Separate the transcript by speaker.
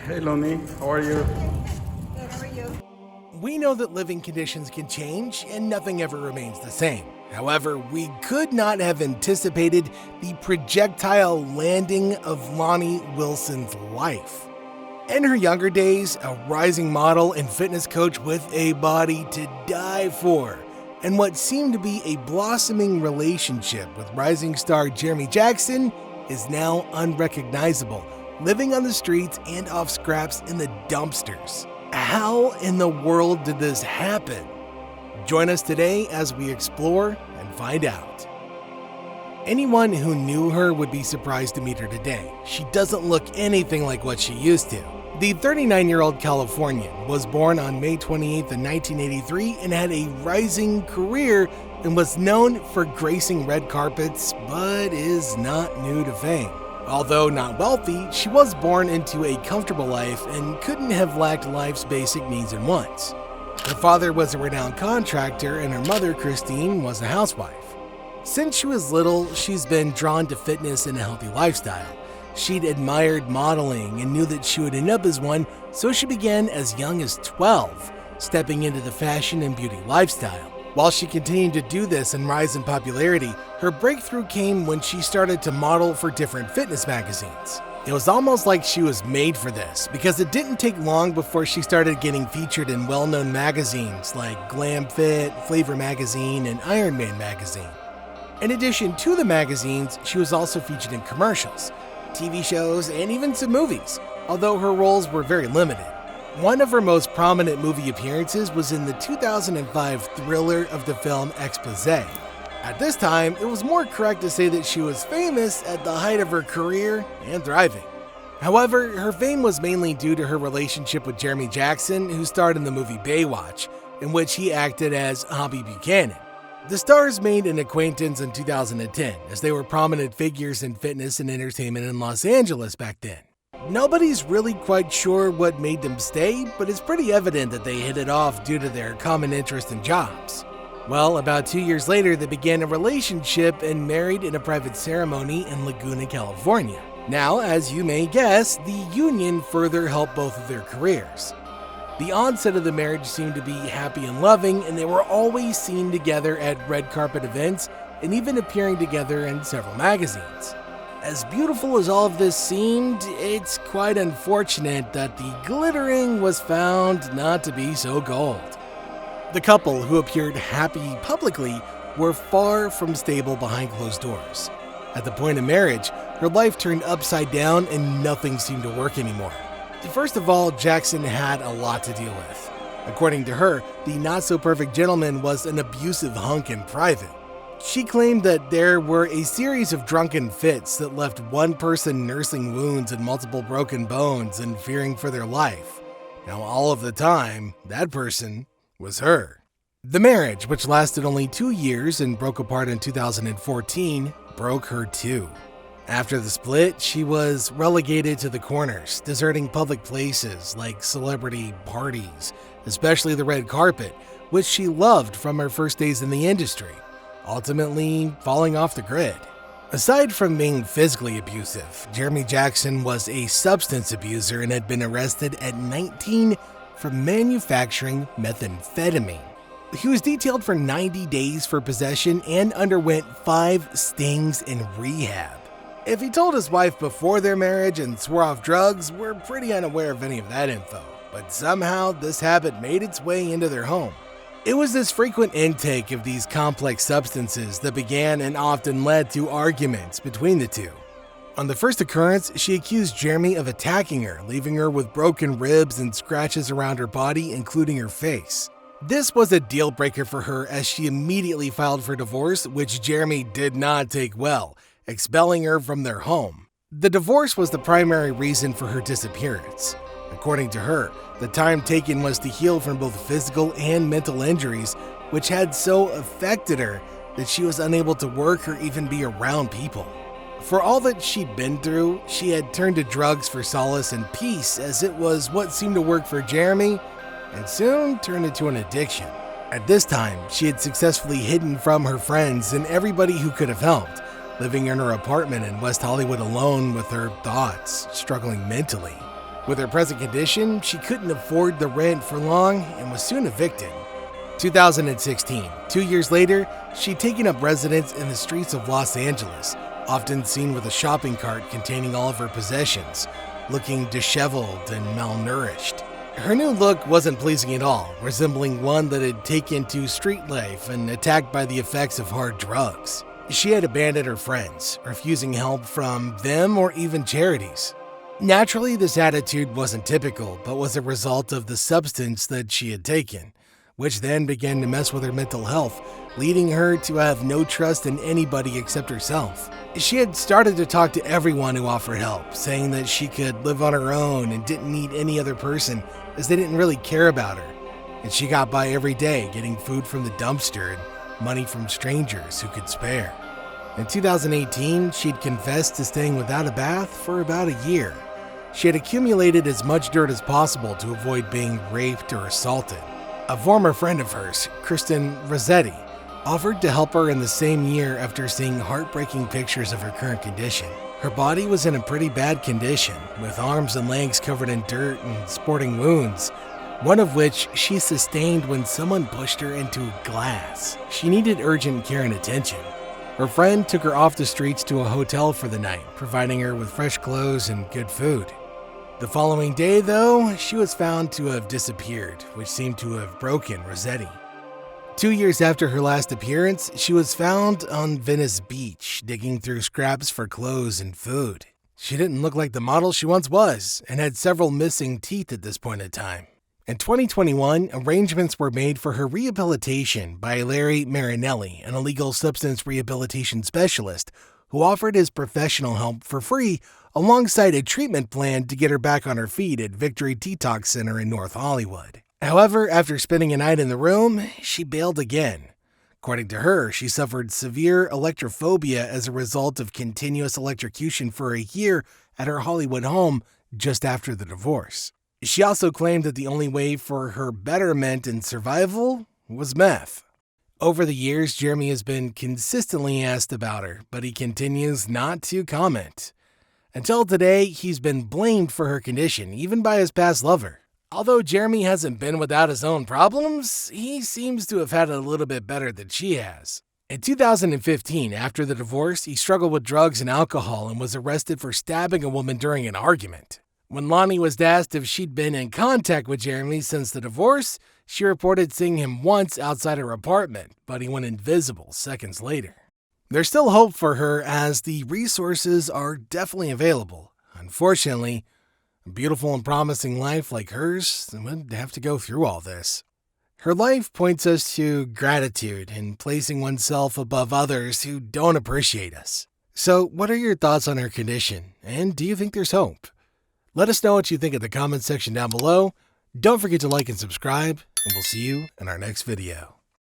Speaker 1: Hey Loni, how are you?
Speaker 2: Good, how are you?
Speaker 3: We know that living conditions can change and nothing ever remains the same. However, we could not have anticipated the projectile landing of Loni Willison's life. In her younger days, a rising model and fitness coach with a body to die for, and what seemed to be a blossoming relationship with rising star Jeremy Jackson is now unrecognizable, living on the streets and off scraps in the dumpsters. How in the world did this happen? Join us today as we explore and find out. Anyone who knew her would be surprised to meet her today. She doesn't look anything like what she used to. The 39-year-old Californian was born on May 28th in 1983 and had a rising career and was known for gracing red carpets, but is not new to fame. Although not wealthy, she was born into a comfortable life and couldn't have lacked life's basic needs and wants. Her father was a renowned contractor and her mother, Christine, was a housewife. Since she was little, she's been drawn to fitness and a healthy lifestyle. She'd admired modeling and knew that she would end up as one, so she began as young as 12, stepping into the fashion and beauty lifestyle. While she continued to do this and rise in popularity, her breakthrough came when she started to model for different fitness magazines. It was almost like she was made for this, because it didn't take long before she started getting featured in well-known magazines like Glam Fit, Flavor Magazine, and Iron Man Magazine. In addition to the magazines, she was also featured in commercials, TV shows, and even some movies, although her roles were very limited. One of her most prominent movie appearances was in the 2005 thriller of the film Exposé. At this time, it was more correct to say that she was famous at the height of her career and thriving. However, her fame was mainly due to her relationship with Jeremy Jackson, who starred in the movie Baywatch, in which he acted as Hobby Buchanan. The stars made an acquaintance in 2010, as they were prominent figures in fitness and entertainment in Los Angeles back then. Nobody's really quite sure what made them stay, but it's pretty evident that they hit it off due to their common interest in jobs. Well, about 2 years later, they began a relationship and married in a private ceremony in Laguna, California. Now, as you may guess, the union further helped both of their careers. The onset of the marriage seemed to be happy and loving, and they were always seen together at red carpet events and even appearing together in several magazines. As beautiful as all of this seemed, it's quite unfortunate that the glittering was found not to be so gold. The couple, who appeared happy publicly, were far from stable behind closed doors. At the point of marriage, her life turned upside down and nothing seemed to work anymore. First of all, Jackson had a lot to deal with. According to her, the not-so-perfect gentleman was an abusive hunk in private. She claimed that there were a series of drunken fits that left one person nursing wounds and multiple broken bones and fearing for their life. Now, all of the time, that person was her. The marriage, which lasted only 2 years and broke apart in 2014, broke her too. After the split, she was relegated to the corners, deserting public places like celebrity parties, especially the red carpet, which she loved from her first days in the industry, ultimately falling off the grid. Aside from being physically abusive, Jeremy Jackson was a substance abuser and had been arrested at 19 for manufacturing methamphetamine. He was detailed for 90 days for possession and underwent 5 stings in rehab. If he told his wife before their marriage and swore off drugs, we're pretty unaware of any of that info, but somehow this habit made its way into their home. It was this frequent intake of these complex substances that began and often led to arguments between the two. On the first occurrence, she accused Jeremy of attacking her, leaving her with broken ribs and scratches around her body, including her face. This was a deal breaker for her, as she immediately filed for divorce, which Jeremy did not take well, expelling her from their home. The divorce was the primary reason for her disappearance. According to her, the time taken was to heal from both physical and mental injuries, which had so affected her that she was unable to work or even be around people. For all that she'd been through, she had turned to drugs for solace and peace, as it was what seemed to work for Jeremy, and soon turned into an addiction. At this time, she had successfully hidden from her friends and everybody who could have helped, living in her apartment in West Hollywood alone with her thoughts, struggling mentally. With her present condition, she couldn't afford the rent for long and was soon evicted. 2016, 2 years later, she'd taken up residence in the streets of Los Angeles, often seen with a shopping cart containing all of her possessions, looking disheveled and malnourished. Her new look wasn't pleasing at all, resembling one that had taken to street life and attacked by the effects of hard drugs. She had abandoned her friends, refusing help from them or even charities. Naturally, this attitude wasn't typical, but was a result of the substance that she had taken, which then began to mess with her mental health, leading her to have no trust in anybody except herself. She had started to talk to everyone who offered help, saying that she could live on her own and didn't need any other person as they didn't really care about her. And she got by every day getting food from the dumpster and money from strangers who could spare. In 2018, she'd confessed to staying without a bath for about a year. She had accumulated as much dirt as possible to avoid being raped or assaulted. A former friend of hers, Kristen Rossetti, offered to help her in the same year after seeing heartbreaking pictures of her current condition. Her body was in a pretty bad condition, with arms and legs covered in dirt and sporting wounds, one of which she sustained when someone pushed her into glass. She needed urgent care and attention. Her friend took her off the streets to a hotel for the night, providing her with fresh clothes and good food. The following day, though, she was found to have disappeared, which seemed to have broken Rossetti. 2 years after her last appearance, she was found on Venice Beach, digging through scraps for clothes and food. She didn't look like the model she once was, and had several missing teeth at this point in time. In 2021, arrangements were made for her rehabilitation by Larry Marinelli, an illegal substance rehabilitation specialist, who offered his professional help for free alongside a treatment plan to get her back on her feet at Victory Detox Center in North Hollywood. However, after spending a night in the room, she bailed again. According to her, she suffered severe electrophobia as a result of continuous electrocution for a year at her Hollywood home just after the divorce. She also claimed that the only way for her betterment and survival was meth. Over the years, Jeremy has been consistently asked about her, but he continues not to comment. Until today, he's been blamed for her condition, even by his past lover. Although Jeremy hasn't been without his own problems, he seems to have had it a little bit better than she has. In 2015, after the divorce, he struggled with drugs and alcohol and was arrested for stabbing a woman during an argument. When Loni was asked if she'd been in contact with Jeremy since the divorce, she reported seeing him once outside her apartment, but he went invisible seconds later. There's still hope for her as the resources are definitely available. Unfortunately, a beautiful and promising life like hers would have to go through all this. Her life points us to gratitude and placing oneself above others who don't appreciate us. So, what are your thoughts on her condition, and do you think there's hope? Let us know what you think in the comments section down below. Don't forget to like and subscribe, and we'll see you in our next video.